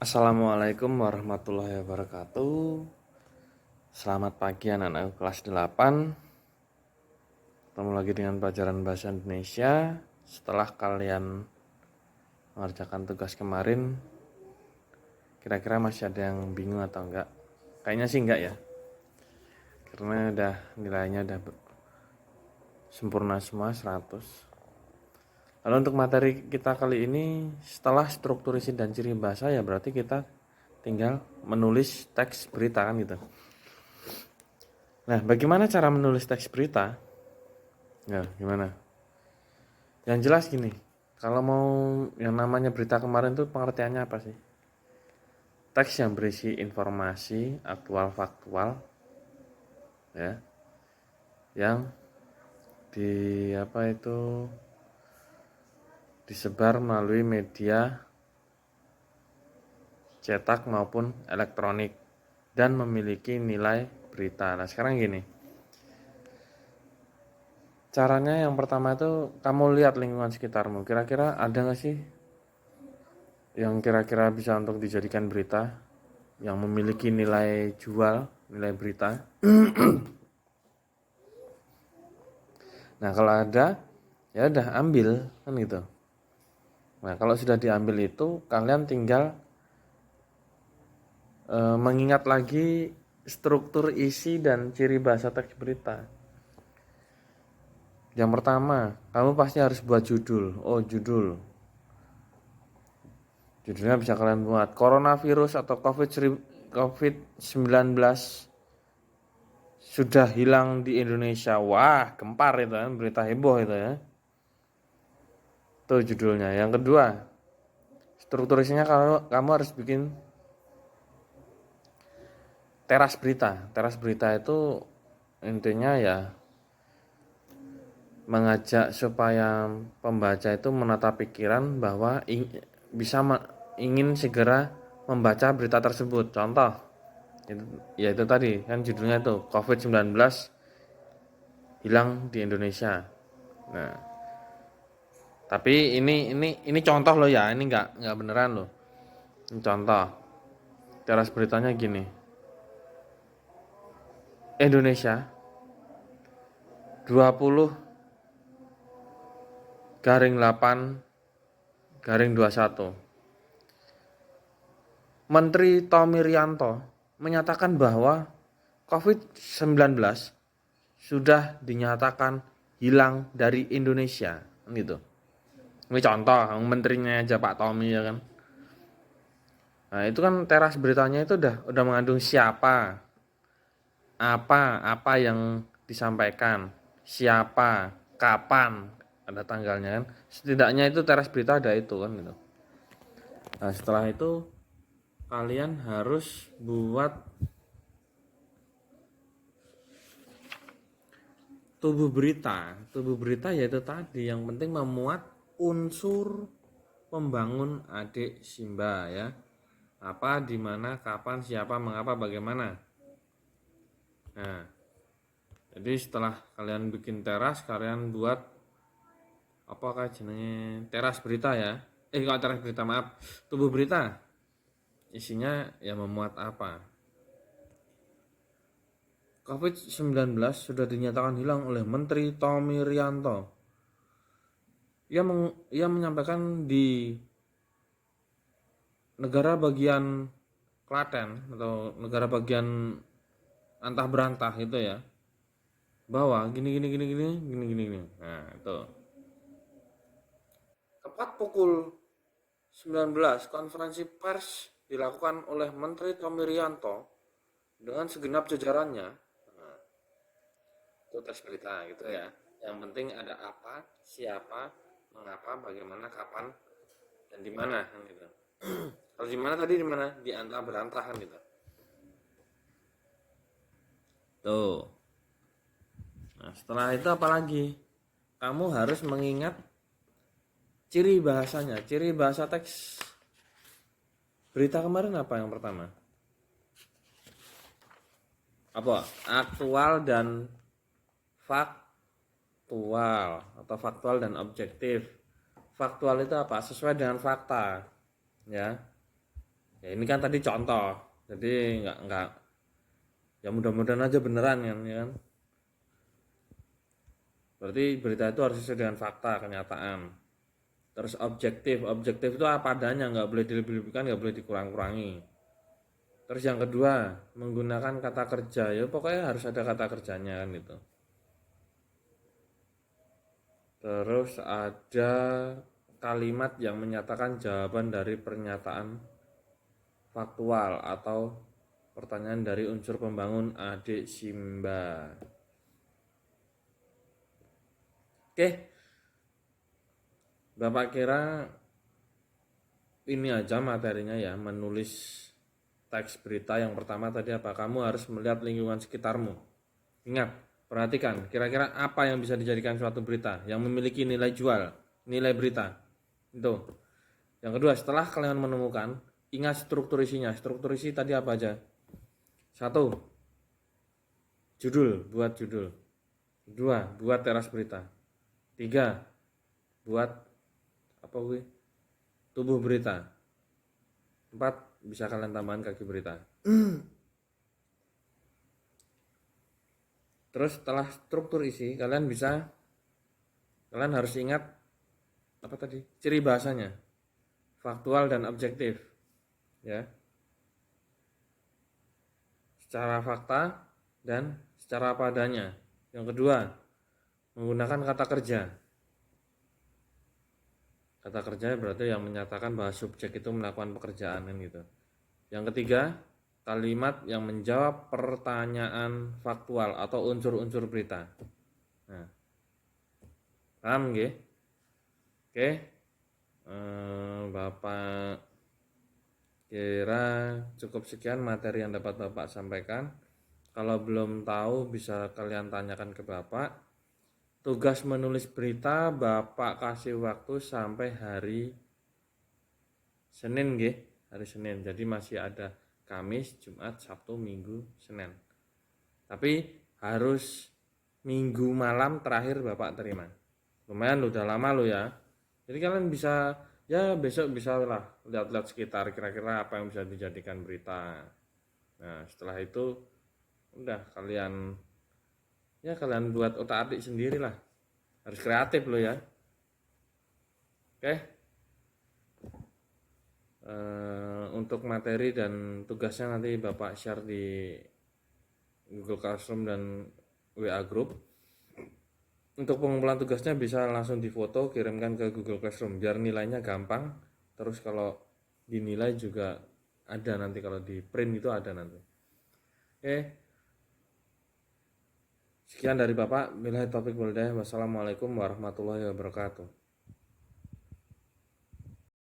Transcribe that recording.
Assalamualaikum warahmatullahi wabarakatuh. Selamat pagi anak-anak kelas 8. Ketemu lagi dengan pelajaran bahasa Indonesia. Setelah kalian mengerjakan tugas kemarin, kira-kira masih ada yang bingung atau enggak? Kayaknya sih enggak ya. Karena nilainya udah sempurna semua 100. Lalu untuk materi kita kali ini, setelah struktur isi dan ciri bahasa, ya berarti kita tinggal menulis teks berita kan gitu. Nah, bagaimana cara menulis teks berita? Ya, gimana? Yang jelas gini, kalau mau yang namanya berita kemarin tuh pengertiannya apa sih? Teks yang berisi informasi aktual faktual, ya, yang di apa itu disebar melalui media cetak maupun elektronik dan memiliki nilai berita. Nah, sekarang gini, caranya yang pertama itu kamu lihat lingkungan sekitarmu. Kira-kira ada nggak sih yang kira-kira bisa untuk dijadikan berita, yang memiliki nilai jual, nilai berita? Nah, kalau ada, ya udah ambil kan gitu. Nah, kalau sudah diambil itu, kalian tinggal mengingat lagi struktur isi dan ciri bahasa teks berita. Yang pertama, kamu pasti harus buat judul. Oh, judul. Judulnya bisa kalian buat coronavirus atau COVID-19 sudah hilang di Indonesia. Wah, gempar itu kan, berita heboh itu ya. Itu judulnya. Yang kedua, struktur isinya kamu harus bikin teras berita. Teras berita itu intinya ya mengajak supaya pembaca itu menata pikiran bahwa ingin segera membaca berita tersebut. Contoh, itu tadi kan judulnya itu COVID-19 hilang di Indonesia. Nah, tapi ini contoh loh ya, ini nggak beneran loh. Ini contoh. Teras beritanya gini. Indonesia 20-8-21. Menteri Tommy Rianto menyatakan bahwa COVID-19 sudah dinyatakan hilang dari Indonesia, gitu. Ini contoh, menterinya aja Pak Tommy ya kan. Nah, itu kan teras beritanya itu udah mengandung siapa, apa yang disampaikan, siapa, kapan, ada tanggalnya kan. Setidaknya itu teras berita ada itu kan gitu. Nah, setelah itu kalian harus buat tubuh berita. Tubuh berita yaitu tadi yang penting memuat unsur pembangun adik Simba ya. Apa, di mana, kapan, siapa, mengapa, bagaimana. Nah, jadi setelah kalian bikin teras, kalian buat apakah jenenge teras berita ya. Kalau teras berita maaf, tubuh berita. Isinya ya memuat apa? COVID-19 sudah dinyatakan hilang oleh Menteri Tommy Rianto. Ia menyampaikan di negara bagian Klaten atau negara bagian antah berantah itu ya, bahwa gini. Nah, itu. Tepat pukul 19, konferensi pers dilakukan oleh Menteri Tommy Rianto dengan segenap jajarannya. Nah, itu tes berita gitu ya. Yang penting ada apa, siapa, mengapa, bagaimana, kapan, dan di mana kan gitu. Kalau di mana tadi, di mana? Di antah berantah kan gitu. Tuh. Nah, setelah itu apa lagi? Kamu harus mengingat ciri bahasanya. Ciri bahasa teks berita kemarin apa yang pertama? Apa? Aktual dan faktual atau faktual dan objektif. Faktual itu apa? Sesuai dengan fakta, ya. Ya ini kan tadi contoh, jadi nggak ya mudah-mudahan aja beneran kan, ya kan. Berarti berita itu harus sesuai dengan fakta, kenyataan. Terus objektif itu apa adanya, nggak boleh dilebih-lebihkan, nggak boleh dikurang-kurangi. Terus yang kedua, menggunakan kata kerja, ya pokoknya harus ada kata kerjanya kan itu. Terus ada kalimat yang menyatakan jawaban dari pernyataan faktual atau pertanyaan dari unsur pembangun adik Simba. Oke, Bapak kira ini aja materinya ya, menulis teks berita. Yang pertama tadi apa? Kamu harus melihat lingkungan sekitarmu. Ingat, perhatikan kira-kira apa yang bisa dijadikan suatu berita yang memiliki nilai jual, nilai berita. Itu. Yang kedua, setelah kalian menemukan, ingat struktur isinya. Struktur isi tadi apa aja? Satu, judul, buat judul. Dua, buat teras berita. Tiga, buat apa gue? Tubuh berita. Empat, bisa kalian tambahkan kaki berita. Terus setelah struktur isi, kalian harus ingat apa tadi? Ciri bahasanya. Faktual dan objektif. Ya. Secara fakta dan secara apa adanya. Yang kedua, menggunakan kata kerja. Kata kerja berarti yang menyatakan bahwa subjek itu melakukan pekerjaan kan gitu. Yang ketiga, kalimat yang menjawab pertanyaan faktual atau unsur-unsur berita. Nah, paham nggih? Oke. Bapak kira cukup sekian materi yang dapat Bapak sampaikan. Kalau belum tahu bisa kalian tanyakan ke Bapak. Tugas menulis berita Bapak kasih waktu sampai hari Senin nggih, hari Senin. Jadi masih ada Kamis, Jumat, Sabtu, Minggu, Senin. Tapi harus Minggu malam terakhir Bapak terima. Lumayan udah lama lo ya. Jadi kalian bisa ya besok bisa lah lihat-lihat sekitar kira-kira apa yang bisa dijadikan berita. Nah, setelah itu udah kalian buat otak-atik sendiri lah. Harus kreatif lo ya. Oke. Untuk materi dan tugasnya nanti Bapak share di Google Classroom dan WA Group. Untuk pengumpulan tugasnya bisa langsung difoto, kirimkan ke Google Classroom biar nilainya gampang. Terus kalau dinilai juga ada nanti, kalau di print itu ada nanti. Oke. Sekian dari Bapak. Billahi taufiq wal hidayah. Wassalamualaikum warahmatullahi wabarakatuh.